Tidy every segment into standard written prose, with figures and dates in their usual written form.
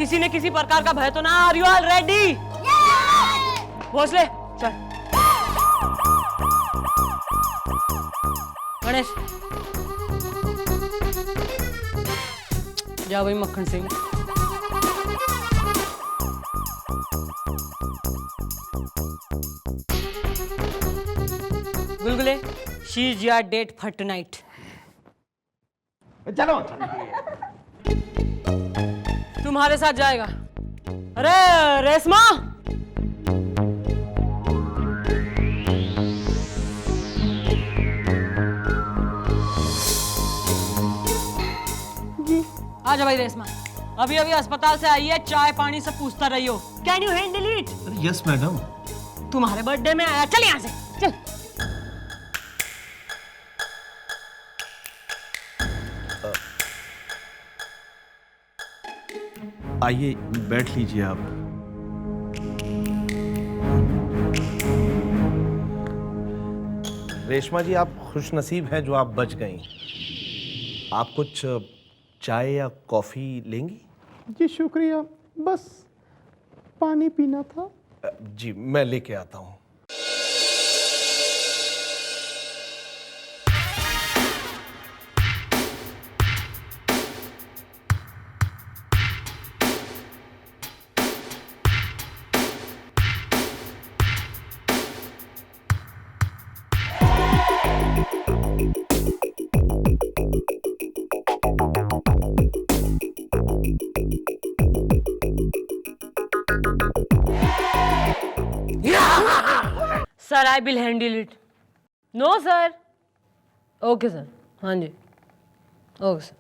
किसी ने किसी प्रकार का भय तो ना। Are you all ready? Bhosle चल। गणेश जा भाई। Makkhan Singh Gulgule she is your date for tonight. चलो तुम्हारे साथ जाएगा। अरे रेशमा जी आजा भाई। रेशमा अभी अभी अस्पताल से आई है, चाय पानी सब पूछता रही हो। Can you handle it? Yes madam. तुम्हारे बर्थडे में आया। चल यहाँ से चल। आइए बैठ लीजिए आप। रेशमा जी, आप खुशनसीब हैं जो आप बच गई। आप कुछ चाय या कॉफी लेंगी? जी शुक्रिया, बस पानी पीना था। जी मैं लेके आता हूँ। Sir I will handle it. No sir. Okay sir. हाँ जी ओके सर।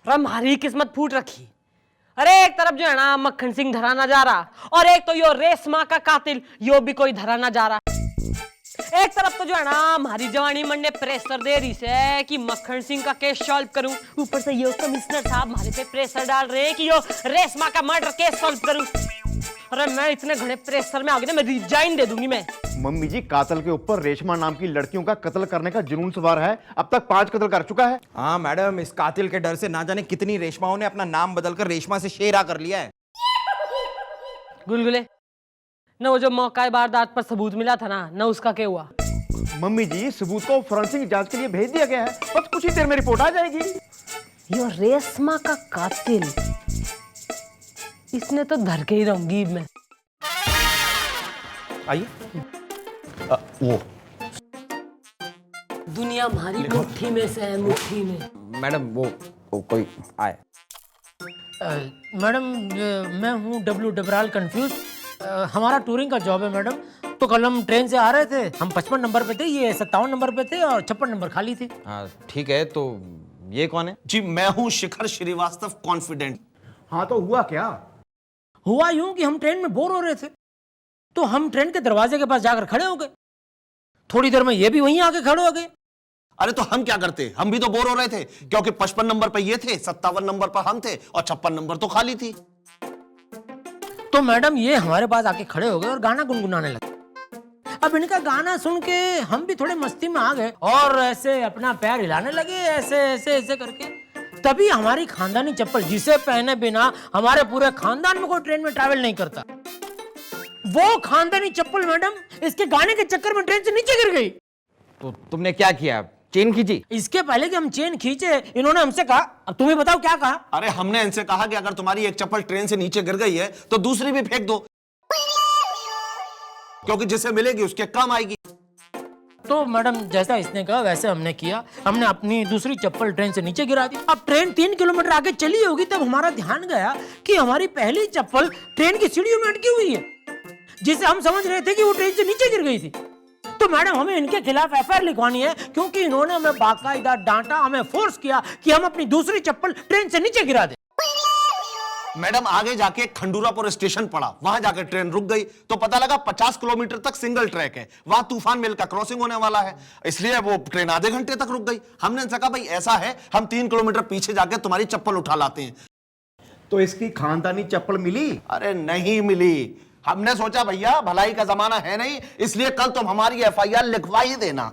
हमारी किस्मत फूट रखी। अरे एक तरफ जो है ना मक्खन सिंह धरा ना जा रहा, और एक तो यो रेशमा का कातिल यो भी कोई धरा ना जा रहा। एक तरफ तो जो है ना हमारी जवानी मंडे प्रेशर दे रही से कि मक्खन सिंह का केस सॉल्व करूं, ऊपर से यो कमिश्नर साहब हमारे पे प्रेशर डाल रहे हैं कि यो रेशमा का मर्डर केस सॉल्व करूं। अरे मैं इतने घने प्रेशर में आ गई ना, मैं रिजाइन दे दूंगी मैं। मम्मी जी, कातल के ऊपर रेशमा नाम की लड़कियों का कत्ल करने का जुनून सवार है। अब तक 5 कत्ल कर चुका है। हाँ मैडम, इस कातिल के डर से ना जाने कितनी रेशमाओं ने अपना नाम बदलकर रेशमा से शेरा कर लिया है। गुलगुले न वो जो मौका वारदात पर सबूत मिला था ना, न उसका क्या हुआ? मम्मी जी, सबूत को फोरेंसिक जांच के लिए भेज दिया गया है, बस कुछ ही देर में रिपोर्ट आ जाएगी। यो रेशमा का कातिल, इसने तो धर के ही रहूंगी मैं। आइए। वो दुनिया हमारी मुट्ठी में से है, मुट्ठी में। मैडम वो कोई आए। मैडम मैं हूँ डब्लू डबराल कंफ्यूज। हमारा टूरिंग का जॉब है मैडम। तो कल हम ट्रेन से आ रहे थे, हम 55 नंबर पे थे, ये 57 नंबर पे थे और 56 नंबर खाली थे। हाँ ठीक है, तो ये कौन है? जी मैं हूँ शिखर श्रीवास्तव, कॉन्फिडेंट। हाँ तो हुआ क्या? हुआ यूं कि हम ट्रेन में बोर हो रहे थे, तो हम ट्रेन के दरवाजे के पास जाकर खड़े हो गए। थोड़ी देर में ये भी वहीं आके खड़े हो गए। अरे तो हम क्या करते, हम भी तो बोर हो रहे थे, क्योंकि 55 नंबर पर ये थे, 57 नंबर पर हम थे और 56 नंबर तो खाली थी। तो मैडम ये हमारे पास आके खड़े हो गए और गाना गुनगुनाने लगे। अब इनका गाना सुन के हम भी थोड़े मस्ती में आ गए और ऐसे अपना पैर हिलाने लगे, ऐसे ऐसे ऐसे करके। तभी हमारी खानदानी चप्पल, जिसे पहने बिना हमारे पूरे खानदान में कोई ट्रेन में ट्रैवल नहीं करता, वो खानदानी चप्पल मैडम इसके गाने के चक्कर में ट्रेन से नीचे गिर गई। तो तुमने क्या किया? चेन खींची? इसके पहले कि हम चेन खींचे, इन्होंने हमसे कहा, अब तुम्हें बताओ क्या कहा? अरे हमने इनसे कहा कि अगर तुम्हारी एक चप्पल ट्रेन से नीचे गिर गई है तो दूसरी भी फेंक दो, क्योंकि जिसे मिलेगी उसके काम आएगी। तो मैडम जैसा इसने कहा वैसे हमने किया। हमने अपनी दूसरी चप्पल ट्रेन से नीचे गिरा दी। अब ट्रेन 3 किलोमीटर आगे चली होगी, तब हमारा ध्यान गया कि हमारी पहली चप्पल ट्रेन की सीढ़ियों में अटकी हुई है, जिसे हम समझ रहे थे कि वो ट्रेन से नीचे गिर गई थी। तो मैडम हमें इनके खिलाफ एफआईआर लिखवानी है, क्योंकि इन्होंने हमें बाकायदा डांटा, हमें फोर्स किया कि हम अपनी दूसरी चप्पल ट्रेन से नीचे गिरा दें। मैडम आगे जाके खंडूरापुर स्टेशन पड़ा, वहां जाके ट्रेन रुक गई, तो पता लगा 50 किलोमीटर तक सिंगल ट्रैक है, वहां तूफान मिल का क्रॉसिंग होने वाला है, इसलिए वो ट्रेन आधे घंटे तक रुक गई। हमने इनसे कहा भाई ऐसा है, हम 3 किलोमीटर पीछे जाके तुम्हारी चप्पल उठा लाते हैं। तो इसकी खानदानी चप्पल मिली? अरे नहीं मिली। हमने सोचा भैया भलाई का जमाना है नहीं, इसलिए कल तुम हमारी एफआईआर लिखवा ही देना।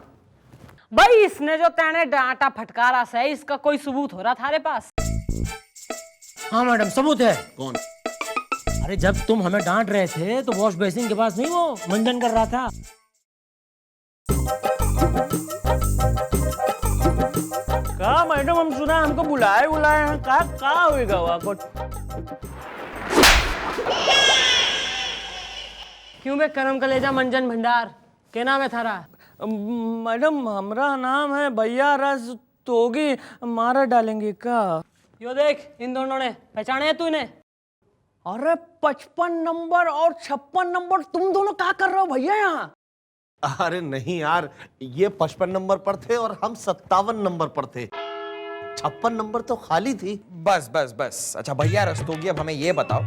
भाई इसने जो तेने डांटा फटकारा से, इसका कोई सबूत हो रहा थारे पास? हाँ मैडम, सबूत है। कौन? अरे जब तुम हमें डांट रहे थे तो वॉश बेसिन के पास नहीं वो मंजन कर रहा था। कहा मैडम, हम सुना हमको बुलाए हैं, कहा होएगा वहाँ को? क्यों बे करम कलेजा मंजन भंडार, क्या नाम है थारा? मैडम हमारा नाम है भैया रस तोगी, मारा डालेंगे का? यो देख, इन दोनों ने पहचाने है तूने? अरे 55 नंबर और 56 नंबर, तुम दोनों क्या कर रहे हो भैया यहाँ? अरे नहीं यार, ये 55 नंबर पर थे और हम 57 नंबर पर थे। 56 नंबर तो खाली थी। बस बस बस। अच्छा भैया रस्तोगी, अब हमें ये बताओ,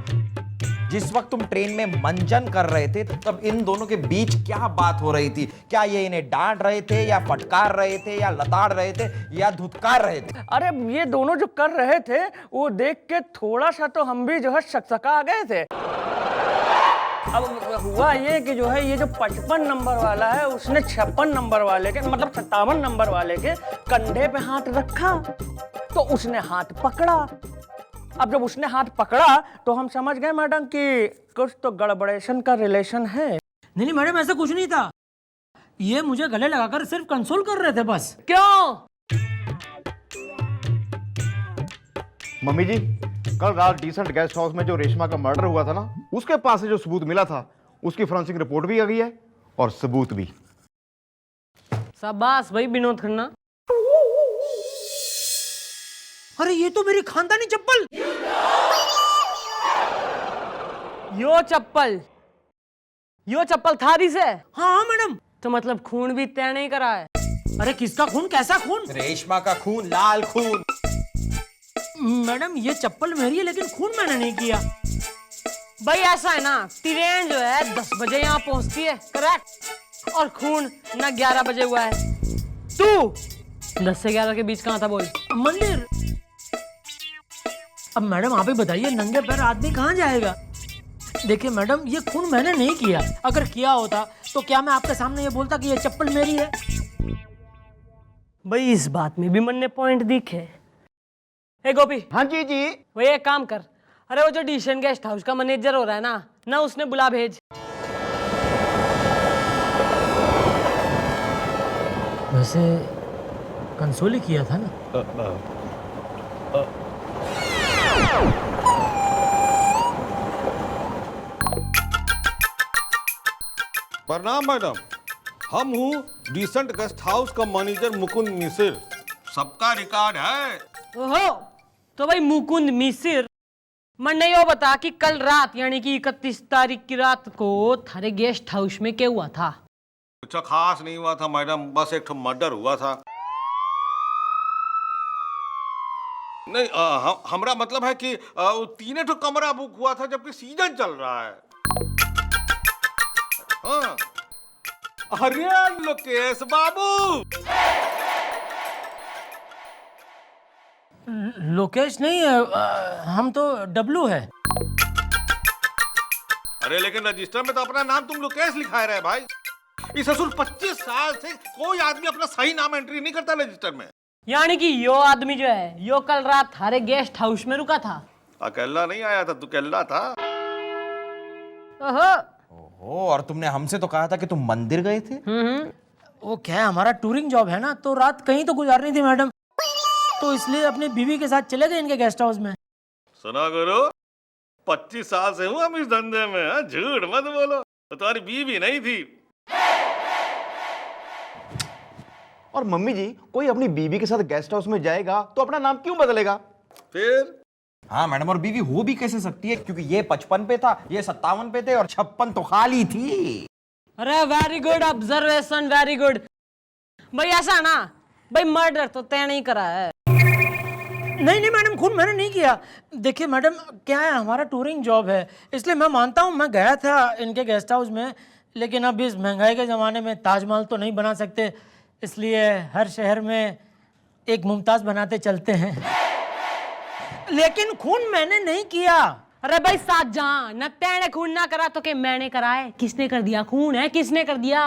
जिस वक्त तुम ट्रेन में मंजन कर रहे थे तब इन दोनों के बीच क्या बात हो रही थी? क्या ये इन्हें डांट रहे थे या फटकार रहे थे या लताड़ रहे थे या धुतकार रहे थे? अरे ये दोनों जो कर रहे थे वो देख के थोड़ा सा तो हम भी जो है सकसका गए थे। अब हुआ ये कि जो है ये जो 55 नंबर वाला है उसने 56 नंबर वाले के, मतलब 57 नंबर वाले के कंधे पे हाथ रखा तो उसने हाथ पकड़ा। अब जब उसने हाथ पकड़ा तो हम समझ गए मैडम कि कुछ तो गड़बड़ेशन का रिलेशन है। नहीं मैडम, ऐसा कुछ नहीं था। ये मुझे गले लगाकर सिर्फ कंसोल कर रहे थे बस। क्यों? मम्मी जी, कल रात डिसेंट गेस्ट हाउस में जो रेशमा का मर्डर हुआ था ना, उसके पास से जो सबूत मिला था उसकी फोरेंसिक रिपोर्ट भी आ गई है और सबूत भी। शाबाश भाई विनोद खन्ना। अरे ये तो मेरी खानदानी चप्पल। यो चप्पल थारी से? हाँ मैडम। तो मतलब खून भी तय नहीं करा है? अरे किसका खून, कैसा खून? रेशमा का खून, लाल खून। मैडम ये चप्पल मेरी है लेकिन खून मैंने नहीं किया। भाई ऐसा है ना, ट्रेन जो है 10 बजे यहाँ पहुंचती है, करेक्ट? और खून ना 11 बजे हुआ है। तू 10 से 11 के बीच कहाँ था बोल? मंदिर। अब मैडम आप ही बताइए, नंगे पैर आदमी कहाँ जाएगा? देखिए मैडम, ये खून मैंने नहीं किया। अगर किया होता तो क्या मैं आपके सामने ये बोलता कि ये चप्पल मेरी है? भाई इस बात में भी मन ने पॉइंट दिखे। हे गोपी, हाँ जी जी। वो एक काम कर, अरे वो जो डिशन गेस्ट हाउस का मैनेजर हो रहा है ना उसने बुला भेज। वैसे कंसोल ही किया था ना? प्रणाम मैडम, हम हूँ डिसेंट गेस्ट हाउस का मैनेजर मुकुंद मिश्र। सबका रिकॉर्ड है। ओहो, तो भाई मुकुंद मिश्र, मन ने यो बता कि कल रात यानी कि 31 तारीख की रात को थारे गेस्ट हाउस में क्या हुआ था? कुछ खास नहीं हुआ था मैडम, बस एक मर्डर हुआ था। नहीं, हमारा मतलब है कि तीन ठो कमरा बुक हुआ था जबकि सीजन चल रहा है। हाँ। अरे लोकेश बाबू, लोकेश नहीं है, हम तो डब्लू है। अरे लेकिन रजिस्टर में तो अपना नाम तुम लोकेश लिखाए रहे भाई। इस असूल 25 साल से कोई आदमी अपना सही नाम एंट्री नहीं करता रजिस्टर में। यानी कि यो आदमी जो है यो कल रात थारे गेस्ट हाउस में रुका था? अकेला नहीं आया था, तू अकेला था। ओहो, ओहो, और तुमने हमसे तो कहा था कि तुम मंदिर गए थे। वो क्या है, हमारा टूरिंग जॉब है ना, तो रात कहीं तो गुजारनी थी मैडम, तो इसलिए अपनी बीवी के साथ चले गए इनके गेस्ट हाउस में। सुना गुरु, 25 साल से हूँ हम इस धंधे में। हाँ? झूठ मत बोलो, तो तुम्हारी बीवी नहीं थी। और मम्मी जी, कोई अपनी बीवी के साथ गेस्ट हाउस में जाएगा तो अपना नाम क्यों बदलेगा? फिर हाँ मैडम, और बीवी हो भी कैसे सकती है, क्योंकि ये 55 पे था, ये 57 पे थे और 56 तो खाली थी। अरे very good observation, very good. भाई ऐसा ना, भाई मर्डर तो तय नहीं करा है। नहीं मैडम, खून मैंने नहीं किया। देखिए मैडम, क्या है, हमारा टूरिंग जॉब है, इसलिए मैं मानता हूँ मैं गया था इनके गेस्ट हाउस में, लेकिन अब इस महंगाई के ज़माने में ताजमहल तो नहीं बना सकते, इसलिए हर शहर में एक मुमताज़ बनाते चलते हैं। लेकिन खून मैंने नहीं किया। अरे भाई साथ जहां न तेने खून ना करा तो के मैंने करा है? किसने कर दिया खून? है किसने कर दिया?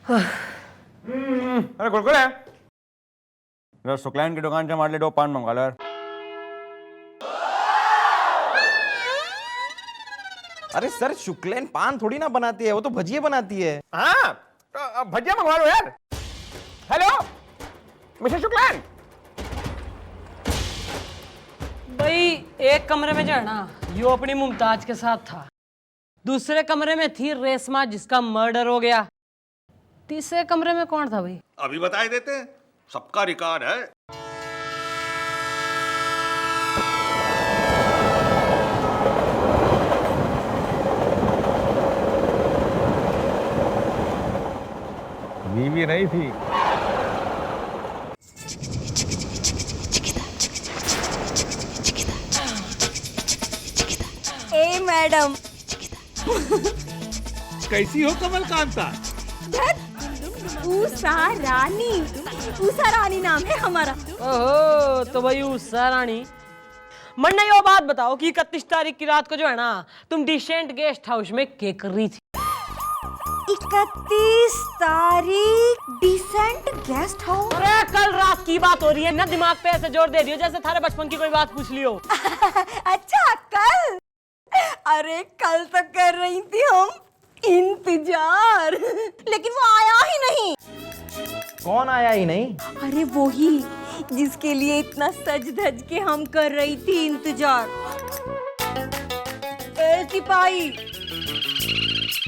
अरे कुरकुरे, शुक्लाइन की दुकान से हमारे लिए 2 पान मंगा लो यार। अरे सर, शुक्लैन पान थोड़ी ना बनाती है, वो तो भजिए बनाती है। हाँ, तो भजिया मंगवा लो यार। हेलो मिस्टर शुक्लान। भाई एक कमरे में जो है ना, यो अपनी मुमताज के साथ था, दूसरे कमरे में थी रेशमा जिसका मर्डर हो गया, तीसरे कमरे में कौन था भाई? अभी बताए देते हैं, सबका रिकॉर्ड है। बीवी नहीं थी। ए मैडम, कैसी हो कमल कांता? उषा रानी, उषा रानी नाम है हमारा। ओहो, तो भाई उषा रानी। मन्ना यो बात बताओ कि 31 तारीख की रात को जो है ना, तुम डिसेंट गेस्ट हाउस में क्या कर रही थी? 31 तारीख डिसेंट गेस्ट हाउस। अरे कल रात की बात हो रही है ना, दिमाग पे ऐसे जोर दे दियो जैसे थारे बचपन की कोई बात पूछ लियो। अच्छा कल? अरे कल तो कर रही थी हम इंतजार, लेकिन वो आया ही नहीं। कौन आया ही नहीं? अरे वो ही जिसके लिए इतना सज धज के हम कर रही थी इंतजार। ए सिपाही,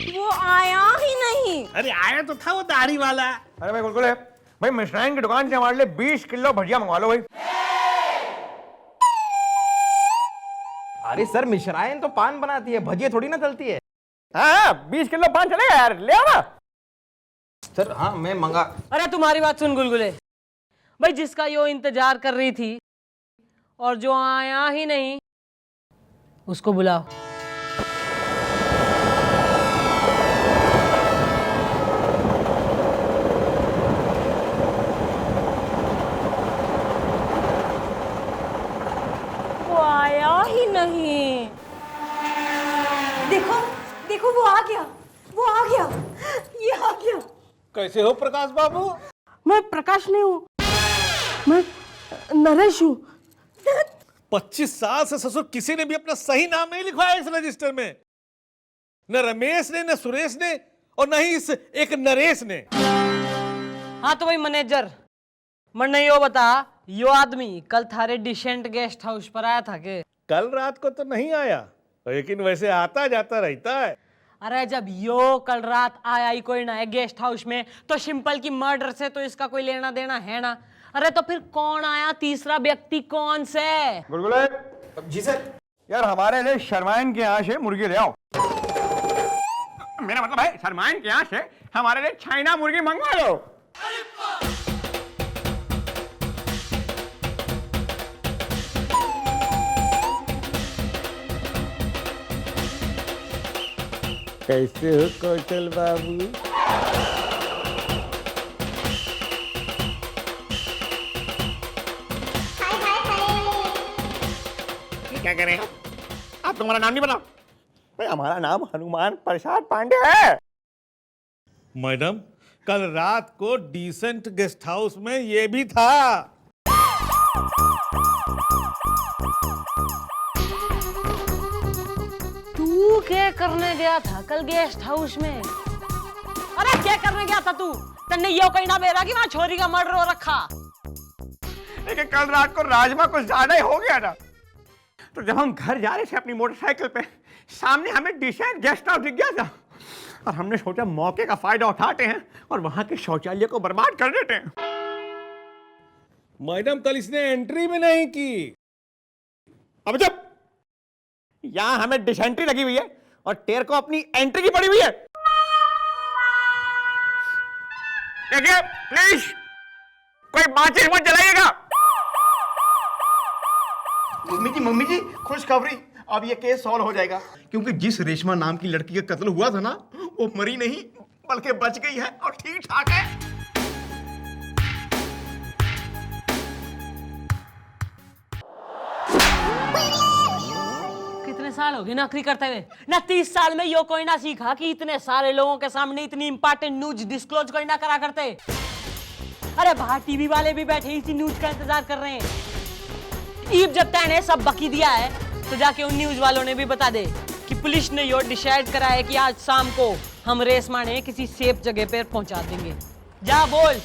वो आया ही नहीं। अरे आया तो था वो दाढ़ी वाला। अरे भाई गुलगुले, भाई मिष्ठान की दुकान से हमारे लिए 20 किलो भजिया मंगवा लो भाई। अरे सर, मिश्रायन तो पान बनाती है, भजिए थोड़ी ना तलती है। हाँ 20 किलो पान चलेगा यार, ले आओ ना। सर हाँ, मैं मंगा। अरे तुम्हारी बात सुन गुलगुले, भाई जिसका यो इंतजार कर रही थी और जो आया ही नहीं, उसको बुलाओ। वो आया ही नहीं। देखो देखो, वो आ गया, वो आ गया, ये आ गया। कैसे हो प्रकाश बाबू? मैं प्रकाश नहीं हूँ, मैं नरेश हूँ। 25 साल से ससुर किसी ने भी अपना सही नाम नहीं लिखवाया इस रजिस्टर में, न रमेश ने, न सुरेश ने, और न ही इस एक नरेश ने। हाँ तो भाई मैनेजर, मन्ना यो बता, यो आदमी कल थारे डिसेंट गेस्ट हाउस पर आया था के? कल रात को तो नहीं आया, लेकिन वैसे आता जाता रहता है। अरे जब यो कल रात आया ही कोई ना है गेस्ट हाउस में, तो सिंपल की मर्डर से तो इसका कोई लेना देना है ना। अरे तो फिर कौन आया, तीसरा व्यक्ति कौन से? गुलगुले जी सर। यार, हमारे लिए शर्माइन के यहाँ से मुर्गी ले आओ। मेरा मतलब है शर्माइन के यहाँ से हमारे लिए चाइना मुर्गी मंगवा लो। कैसे हो कौशल बाबू? क्या करें आप? तुम्हारा नाम नहीं बताओ भाई? हमारा नाम हनुमान प्रसाद पांडे है। मैडम, कल रात को डिसेंट गेस्ट हाउस में ये भी था। तू क्या करने गया था कल गेस्ट हाउस में? अरे क्या करने गया था तू? तन्ने यो कहीं ना बेरा कि वहां छोरी का मर्डर हो रखा। लेकिन कल रात को राजमा कुछ ज्यादा ही हो गया था, तो जब हम घर जा रहे थे अपनी मोटरसाइकिल पे, सामने हमें डिसेंट गेस्ट हाउस दिख गया था, और हमने सोचा मौके का फायदा उठाते हैं और वहां के शौचालय को बर्बाद कर देते हैं। मैडम, कल इसने एंट्री भी नहीं की। अब जब यहां हमें डिसेंट्री लगी हुई है और टेर को अपनी एंट्री की पड़ी हुई है। देखिए प्लीज, कोई माचिस मत जलाइएगा। मम्मी जी खुशखबरी, अब ये केस सॉल्व हो जाएगा, क्योंकि जिस रेशमा नाम की लड़की का कत्ल हुआ था ना, वो मरी नहीं बल्कि बच गई है और ठीक ठाक है। कितने साल हो गए नौकरी करते हुए ना? 30 साल में यो कोई ना सीखा कि इतने सारे लोगों के सामने इतनी इंपॉर्टेंट न्यूज डिस्क्लोज कोई ना करा करते। अरे बाहर टीवी वाले भी बैठे इसी न्यूज का इंतजार कर रहे हैं। ईब जब तैने सब बकी दिया है तो जाके उन न्यूज वालों ने भी बता दे कि पुलिस ने यो डिसाइड करा है कि आज शाम को हम रेशमा ने किसी सेफ जगह पर पहुंचा देंगे। जा बोल।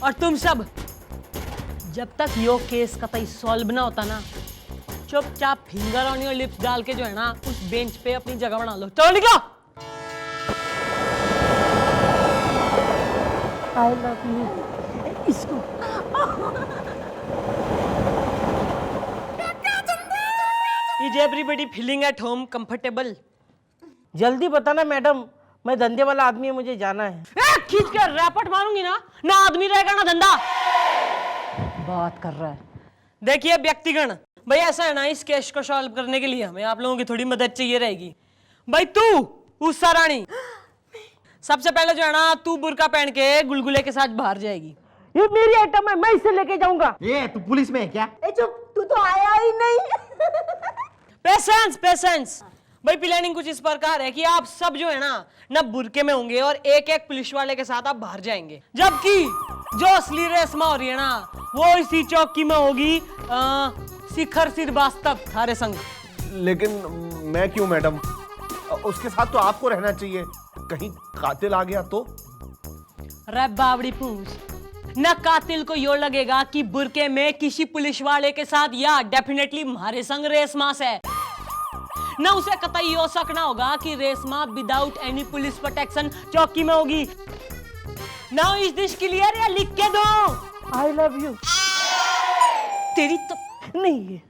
और तुम सब जब तक यो केस कतई सॉल्व ना होता ना, चुपचाप फिंगर ऑन योर लिप्स डाल के जो है ना उस बेंच पे अपनी जगह बना लो। चलो निकलो। I love you. इसको is everybody feeling at home comfortable? जल्दी बताना मैडम, मैं धंधे वाला आदमी है, मुझे जाना है। खींच कर रैपट मारूंगी ना, ना आदमी रहेगा ना धंधा। बात कर रहा है। देखिए व्यक्तिगण, भाई ऐसा है ना, इस केस को सॉल्व करने के लिए हमें आप लोगों की थोड़ी मदद चाहिए रहेगी। भाई तू उषा रानी, सबसे पहले जो है ना तू बुर्का पहन के गुलगुले के साथ बाहर जाएगी। ये मेरी आइटम है, मैं इसे लेके जाऊंगा। ये तू पुलिस में है क्या? चुप, तू तो आया ही नहीं। Patience patience. भाई प्लानिंग कुछ इस प्रकार है कि आप सब जो है ना बुरके में होंगे और एक एक पुलिस वाले के साथ आप बाहर जाएंगे, जबकि जो असली रेशमा हो रही है ना वो इसी चौकी में होगी शिखर श्रीवास्तव थारे संग। लेकिन मैं क्यों मैडम? उसके साथ तो आपको रहना चाहिए, कहीं कातिल आ गया तो? रे बावड़ी पूछ, न कातिल को यो लगेगा कि बुरके में किसी पुलिस वाले के साथ या डेफिनेटली हमारे संग रेशमा है, न उसे कतई हो सकना होगा कि Reshma without any police protection चौकी में होगी। नाउ इज दिस क्लियर या लिख के दो? आई लव यू। तेरी तो नहीं है।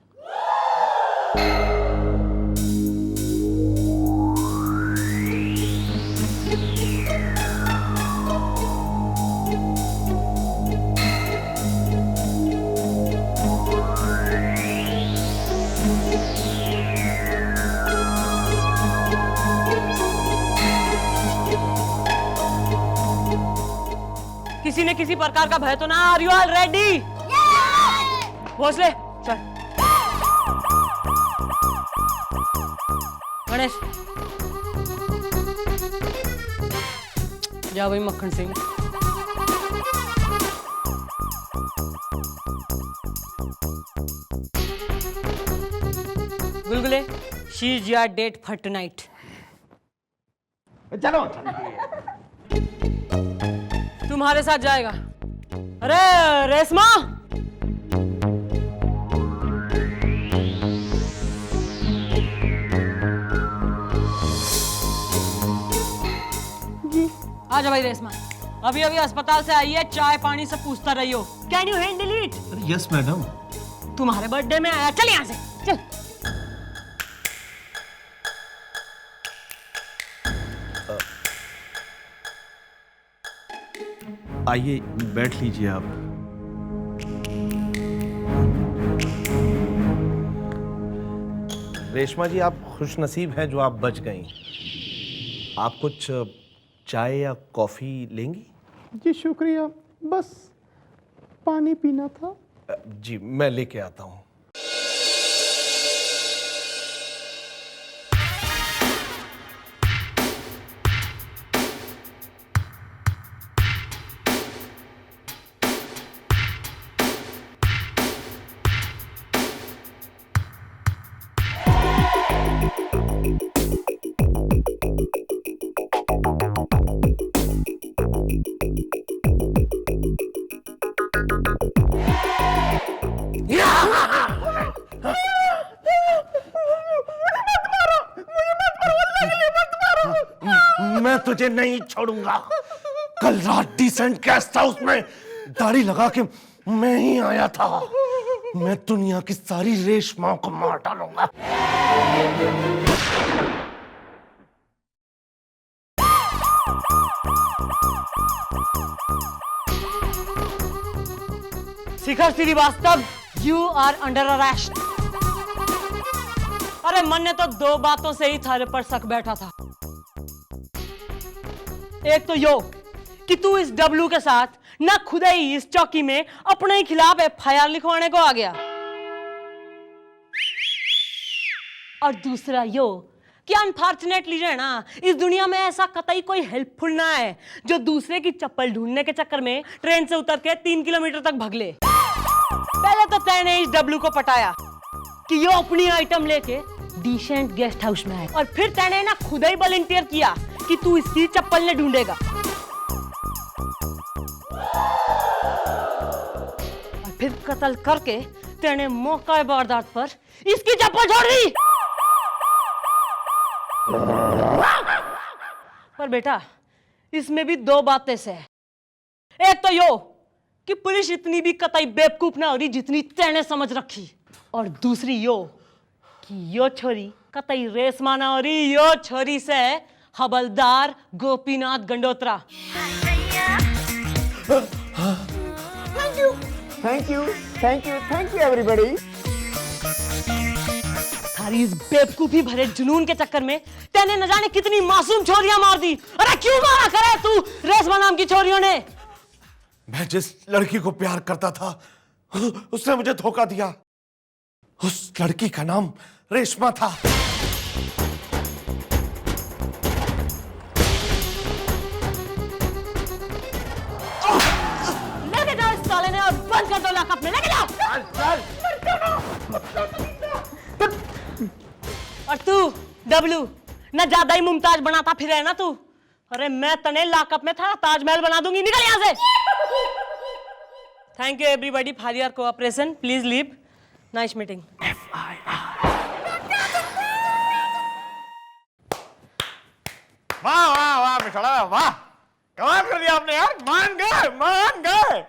किसी ने किसी प्रकार का भय तो ना? Are you all ready? Bhosle चल। गणेश जा भाई। Makkhan Singh Gulgule, she is your date for tonight. चलो तुम्हारे साथ जाएगा। अरे रेशमा, आजा भाई रेशमा, अभी अभी अस्पताल से आई है, चाय पानी सब पूछता रहियो। Can you handle it? Yes madam. तुम्हारे बर्थडे में आया, चल यहाँ से चल। आइए बैठ लीजिए आप। रेशमा जी, आप खुश नसीब हैं जो आप बच गई। आप कुछ चाय या कॉफी लेंगी? जी शुक्रिया, बस पानी पीना था। जी मैं लेके आता हूँ। मैं तुझे नहीं छोड़ूंगा। कल रात डिसेंट गेस्ट हाउस में दाढ़ी लगा के मैं ही आया था। मैं दुनिया की सारी रेशमाओं को मार डालूंगा। Shikhar Srivastava, you are under arrest. अरे मन ने तो दो बातों से ही थारे पर शक बैठा था। एक तो यो कि तू इस डब्लू के साथ ना खुद ही इस चौकी में अपने ही खिलाफ एफआईआर लिखवाने को आ गया, और दूसरा यो कि अनफॉर्चुनेटली जो है ना इस दुनिया में ऐसा कतई कोई हेल्पफुल ना है जो दूसरे की चप्पल ढूंढने के चक्कर में ट्रेन से उतर के 3 किलोमीटर तक भाग ले। पहले तो तैने इस डब्लू को पटाया कि यो अपनी आइटम लेके डिसेंट गेस्ट हाउस में आया और फिर तेने ना खुद ही वॉलंटियर किया कि तू इसकी चप्पल ने ढूंढेगा और फिर कत्ल करके तेने मौका वारदात पर इसकी चप्पल छोड़ दी। पर बेटा इसमें भी दो बातें से है। एक तो यो कि पुलिस इतनी भी कतई बेवकूफ ना हो रही जितनी तेने समझ रखी, और दूसरी यो कि यो छोरी कतई रेशमा ना हो रही, यो छोरी से हवलदार Gopinath Gandotra. Thank you everybody. थारी इस बेवकूफी भरे जुनून के चक्कर में तेने न जाने कितनी मासूम छोरियां मार दी। अरे क्यों मारा करे तू रेशमा नाम की छोरियों ने? मैं जिस लड़की को प्यार करता था उसने मुझे धोखा दिया। उस लड़की का नाम रेशमा था। लेके जाओ इस साले ने और बंद कर दो लॉकअप में, लेके जाओ। और तू डब्लू न ज्यादा ही मुमताज बनाता फिर है ना तू। अरे मैं तने लॉकअप में था ताजमहल बना दूंगी, निकल यहां से। Thank you everybody for your cooperation, please leave, nice meeting. वाह वाह वाह मिठड़ा, वाह कमाल कर दिया आपने यार, मान गए।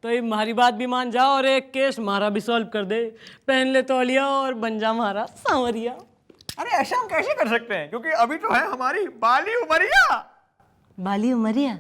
तो ये हमारी बात भी मान जाओ और एक केस हमारा भी सॉल्व कर दे। पहन ले तौलिया और बन जा हमारा सांवरिया। अरे ऐसा हम कैसे कर सकते हैं, क्योंकि अभी तो है हमारी बाली उमरिया। बाली उमरिया।